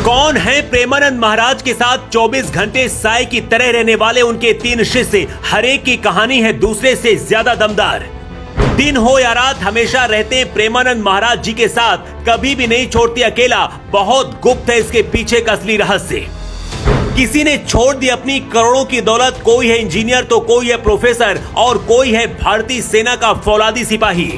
कौन है प्रेमानंद महाराज के साथ 24 घंटे साय की तरह रहने वाले उनके 3 शिष्य? हर एक की कहानी है दूसरे से ज्यादा दमदार। दिन हो या रात हमेशा रहते हैं प्रेमानंद महाराज जी के साथ, कभी भी नहीं छोड़ते अकेला। बहुत गुप्त है इसके पीछे का असली रहस्य। किसी ने छोड़ दी अपनी करोड़ों की दौलत, कोई है इंजीनियर तो कोई है प्रोफेसर और कोई है भारतीय सेना का फौलादी सिपाही।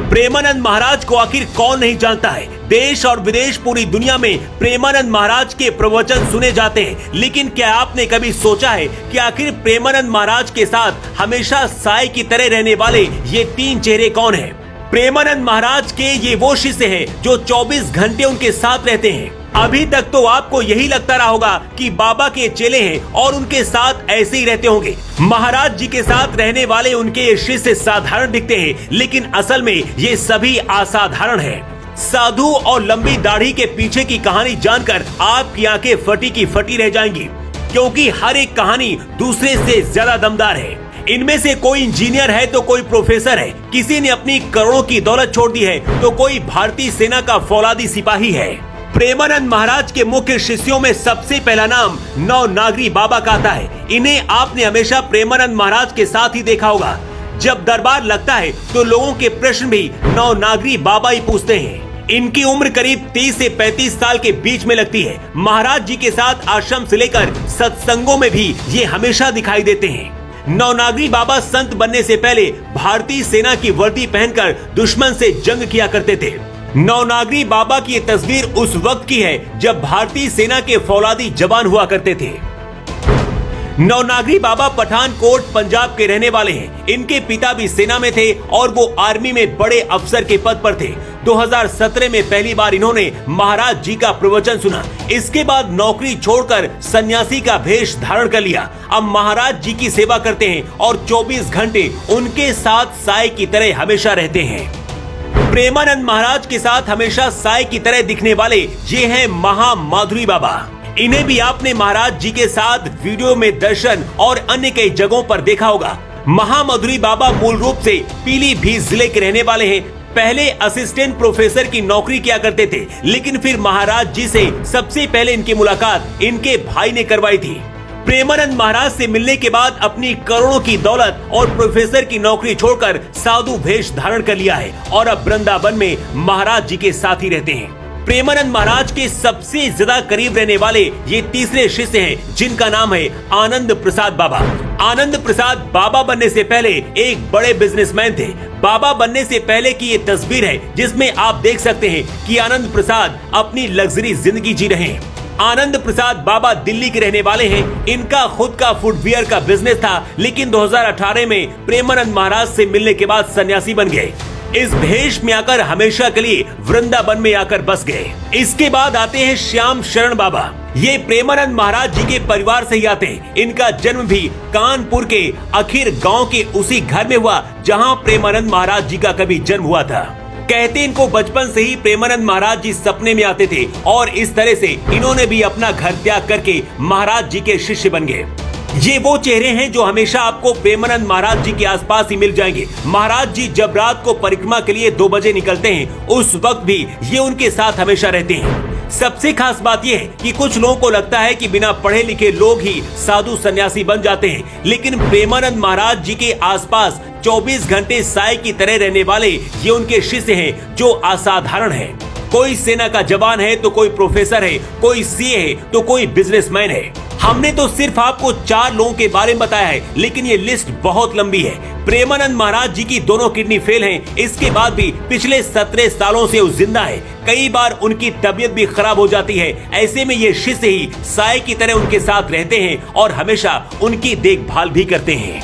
प्रेमानंद महाराज को आखिर कौन नहीं जानता है? देश और विदेश पूरी दुनिया में प्रेमानंद महाराज के प्रवचन सुने जाते हैं, लेकिन क्या आपने कभी सोचा है कि आखिर प्रेमानंद महाराज के साथ हमेशा साय की तरह रहने वाले ये 3 चेहरे कौन हैं? प्रेमानंद महाराज के ये वो शिष्य हैं जो 24 घंटे उनके साथ रहते हैं। अभी तक तो आपको यही लगता रहा होगा कि बाबा के चेले हैं और उनके साथ ऐसे ही रहते होंगे। महाराज जी के साथ रहने वाले उनके ये शिष्य साधारण दिखते हैं, लेकिन असल में ये सभी असाधारण हैं। साधु और लंबी दाढ़ी के पीछे की कहानी जानकर आपकी आंखें फटी की फटी रह जाएंगी, क्योंकि हर एक कहानी दूसरे से ज्यादा दमदार है। इनमें से कोई इंजीनियर है तो कोई प्रोफेसर है, किसी ने अपनी करोड़ों की दौलत छोड़ दी है तो कोई भारतीय सेना का फौलादी सिपाही है। प्रेमानंद महाराज के मुख्य शिष्यों में सबसे पहला नाम नवनागरी बाबा का आता है। इन्हें आपने हमेशा प्रेमानंद महाराज के साथ ही देखा होगा। जब दरबार लगता है तो लोगों के प्रश्न भी नवनागरी बाबा ही पूछते हैं। इनकी उम्र करीब 30 से 35 साल के बीच में लगती है। महाराज जी के साथ आश्रम से लेकर सत्संगों में भी ये हमेशा दिखाई देते हैं। नवनागरी बाबा संत बनने से पहले भारतीय सेना की वर्दी पहनकर दुश्मन से जंग किया करते थे। नवनागरी बाबा की ये तस्वीर उस वक्त की है जब भारतीय सेना के फौलादी जवान हुआ करते थे। नवनागरी बाबा पठानकोट पंजाब के रहने वाले हैं। इनके पिता भी सेना में थे और वो आर्मी में बड़े अफसर के पद पर थे। 2017 में पहली बार इन्होंने महाराज जी का प्रवचन सुना। इसके बाद नौकरी छोड़कर सन्यासी का भेष धारण कर लिया। अब महाराज जी की सेवा करते हैं और 24 घंटे उनके साथ साय की तरह हमेशा रहते हैं। प्रेमानंद महाराज के साथ हमेशा साय की तरह दिखने वाले ये हैं महामाधुरी बाबा। इन्हें भी आपने महाराज जी के साथ वीडियो में दर्शन और अन्य कई जगहों पर देखा होगा। महामाधुरी बाबा मूल रूप से पीलीभीत जिले के रहने वाले हैं। पहले असिस्टेंट प्रोफेसर की नौकरी किया करते थे, लेकिन फिर महाराज जी से सबसे पहले इनकी मुलाकात इनके भाई ने करवाई थी। प्रेमानंद महाराज से मिलने के बाद अपनी करोड़ों की दौलत और प्रोफेसर की नौकरी छोड़कर साधु भेष धारण कर लिया है और अब वृंदावन में महाराज जी के साथ ही रहते हैं। प्रेमानंद महाराज के सबसे ज्यादा करीब रहने वाले ये तीसरे शिष्य हैं, जिनका नाम है आनंद प्रसाद बाबा। आनंद प्रसाद बाबा बनने से पहले एक बड़े बिजनेसमैन थे। बाबा बनने से पहले की ये तस्वीर है, जिसमें आप देख सकते हैं कि आनंद प्रसाद अपनी लग्जरी जिंदगी जी रहे हैं। आनंद प्रसाद बाबा दिल्ली के रहने वाले हैं। इनका खुद का फुटवियर का बिजनेस था, लेकिन 2018 में प्रेमानंद महाराज से मिलने के बाद सन्यासी बन गए। इस भेष में आकर हमेशा के लिए वृंदावन में आकर बस गए। इसके बाद आते हैं श्याम शरण बाबा। ये प्रेमानंद महाराज जी के परिवार से ही आते हैं। इनका जन्म भी कानपुर के अखीर गांव के उसी घर में हुआ जहां प्रेमानंद महाराज जी का कभी जन्म हुआ था। कहते इनको बचपन से ही प्रेमानंद महाराज जी सपने में आते थे और इस तरह से इन्होंने भी अपना घर त्याग करके महाराज जी के शिष्य बन गए। ये वो चेहरे हैं जो हमेशा आपको प्रेमानंद महाराज जी के आसपास ही मिल जाएंगे। महाराज जी जब रात को परिक्रमा के लिए 2 बजे निकलते हैं, उस वक्त भी ये उनके साथ हमेशा रहते हैं। सबसे खास बात यह है कि कुछ लोगों को लगता है कि बिना पढ़े लिखे लोग ही साधु सन्यासी बन जाते हैं, लेकिन प्रेमानंद महाराज जी के आसपास 24 घंटे साय की तरह रहने वाले ये उनके शिष्य हैं जो असाधारण हैं। कोई सेना का जवान है तो कोई प्रोफेसर है, कोई सीए है तो कोई बिजनेसमैन है। हमने तो सिर्फ आपको 4 लोगों के बारे में बताया है, लेकिन ये लिस्ट बहुत लंबी है। प्रेमानंद महाराज जी की दोनों किडनी फेल हैं। इसके बाद भी पिछले 17 सालों से वो जिंदा है। कई बार उनकी तबीयत भी खराब हो जाती है। ऐसे में ये शिष्य ही साय की तरह उनके साथ रहते हैं और हमेशा उनकी देखभाल भी करते हैं।